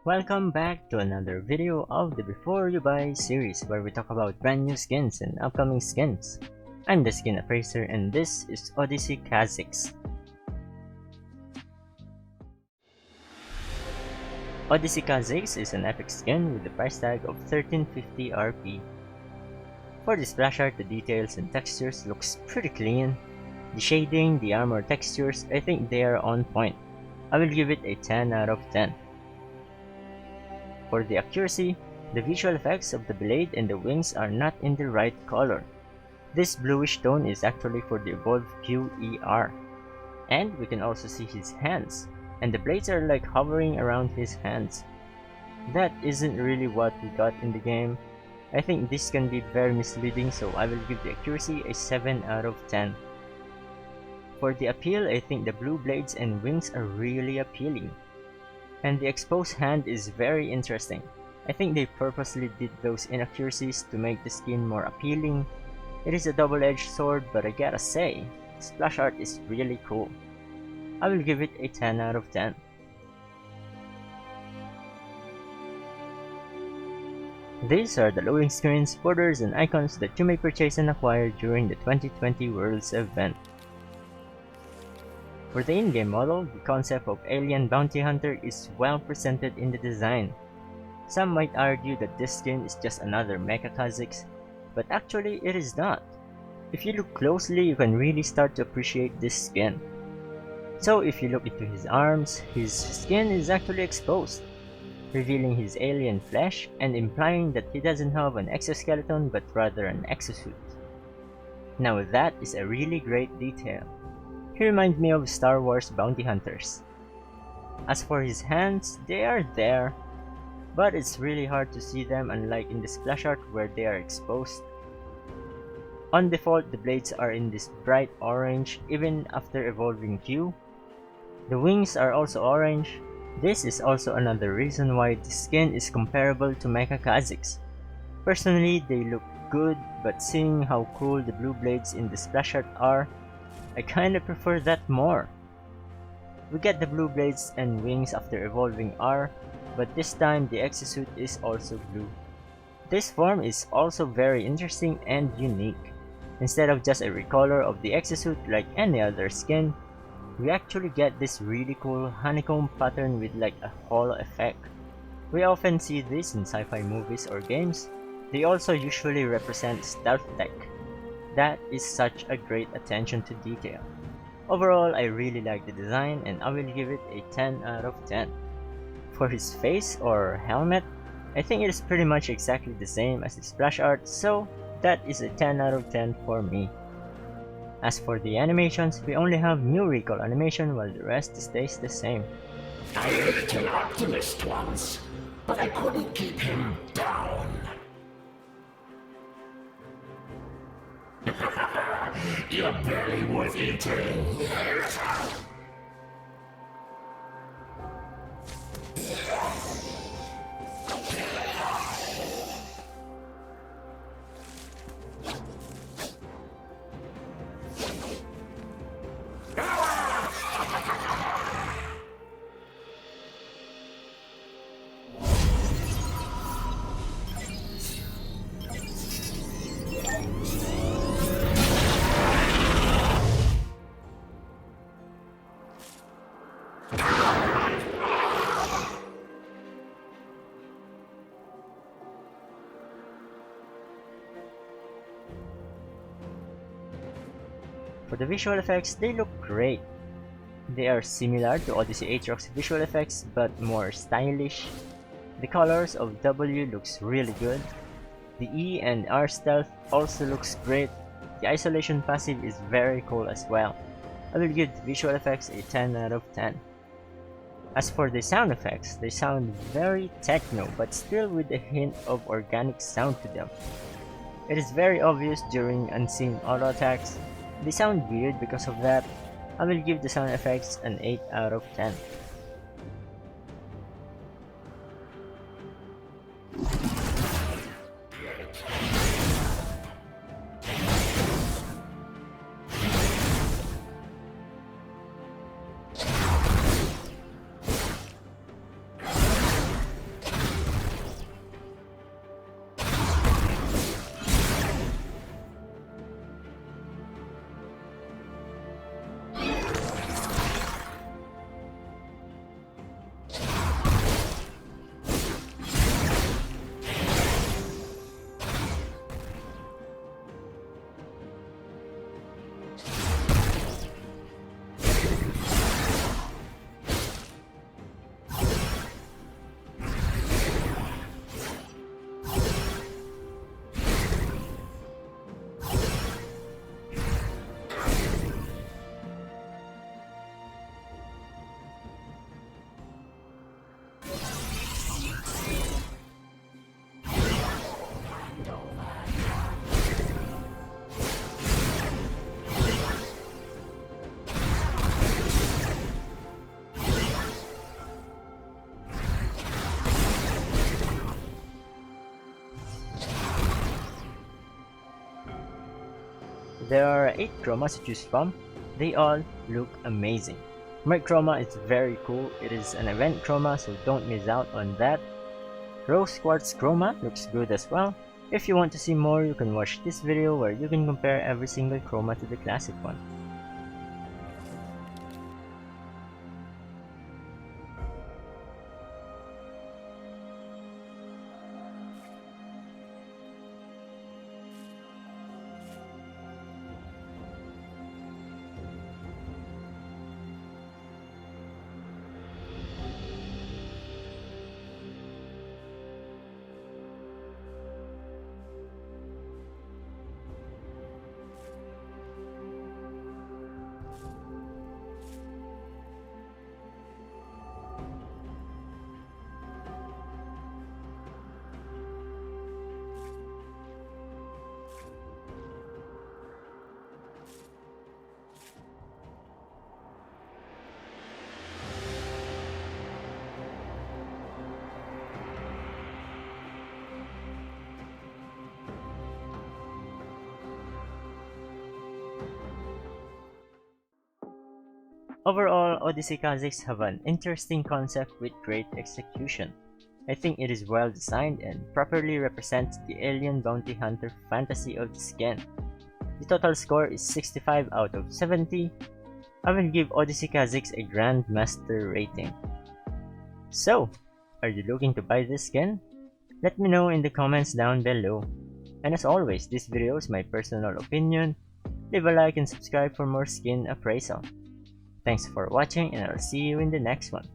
Welcome back to another video of the Before You Buy series where we talk about brand new skins and upcoming skins. I'm the Skin Appraiser and this is Odyssey Kha'Zix. Odyssey Kha'Zix is an epic skin with a price tag of 1350 RP. For the splash art, the details and textures looks pretty clean. The shading, the armor textures, I think they are on point. I will give it a 10 out of 10. For the accuracy, the visual effects of the blade and the wings are not in the right color. This bluish tone is actually for the evolved QER. And we can also see his hands, and the blades are like hovering around his hands. That isn't really what we got in the game. I think this can be very misleading, so I will give the accuracy a 7 out of 10. For the appeal, I think the blue blades and wings are really appealing. And the exposed hand is very interesting. I think they purposely did those inaccuracies to make the skin more appealing. It is a double-edged sword, but I gotta say, splash art is really cool. I will give it a 10 out of 10. These are the loading screens, borders, and icons that you may purchase and acquire during the 2020 Worlds event. For the in-game model, the concept of alien bounty hunter is well presented in the design. Some might argue that this skin is just another Mecha Kha'Zix, but actually it is not. If you look closely, you can really start to appreciate this skin. So if you look into his arms, his skin is actually exposed, revealing his alien flesh and implying that he doesn't have an exoskeleton but rather an exosuit. Now that is a really great detail. He reminds me of Star Wars bounty hunters. As for his hands, they are there, but it's really hard to see them unlike in the splash art where they are exposed. On default, the blades are in this bright orange even after evolving hue. The wings are also orange. This is also another reason why the skin is comparable to Mecha Kha'Zix. Personally, they look good, but seeing how cool the blue blades in the splash art are, I kinda prefer that more. We get the blue blades and wings after evolving R, but this time the exosuit is also blue. This form is also very interesting and unique. Instead of just a recolor of the exosuit like any other skin, we actually get this really cool honeycomb pattern with like a holo effect. We often see this in sci-fi movies or games. They also usually represent stealth tech. That is such a great attention to detail. Overall, I really like the design and I will give it a 10 out of 10. For his face or helmet, I think it is pretty much exactly the same as the splash art, so that is a 10 out of 10 for me. As for the animations, we only have new recall animation while the rest stays the same. I ate an optimist once, but I couldn't keep him down. You're barely worth eating. For the visual effects, they look great. They are similar to Odyssey Aatrox's visual effects but more stylish. The colors of W looks really good. The E and R stealth also looks great. The isolation passive is very cool as well. I will give the visual effects a 10 out of 10. As for the sound effects, they sound very techno but still with a hint of organic sound to them. It is very obvious during unseen auto attacks. They sound weird because of that. I will give the sound effects an 8 out of 10. There are 8 chromas to choose from. They all look amazing. Merc chroma is very cool. It is an event chroma, so don't miss out on that. Rose quartz chroma looks good as well. If you want to see more, you can watch this video where you can compare every single chroma to the classic one. Overall, Odyssey Kha'Zix have an interesting concept with great execution. I think it is well designed and properly represents the alien bounty hunter fantasy of the skin. The total score is 65 out of 70. I will give Odyssey Kha'Zix a Grandmaster rating. So, are you looking to buy this skin? Let me know in the comments down below. And as always, this video is my personal opinion. Leave a like and subscribe for more skin appraisal. Thanks for watching and I'll see you in the next one.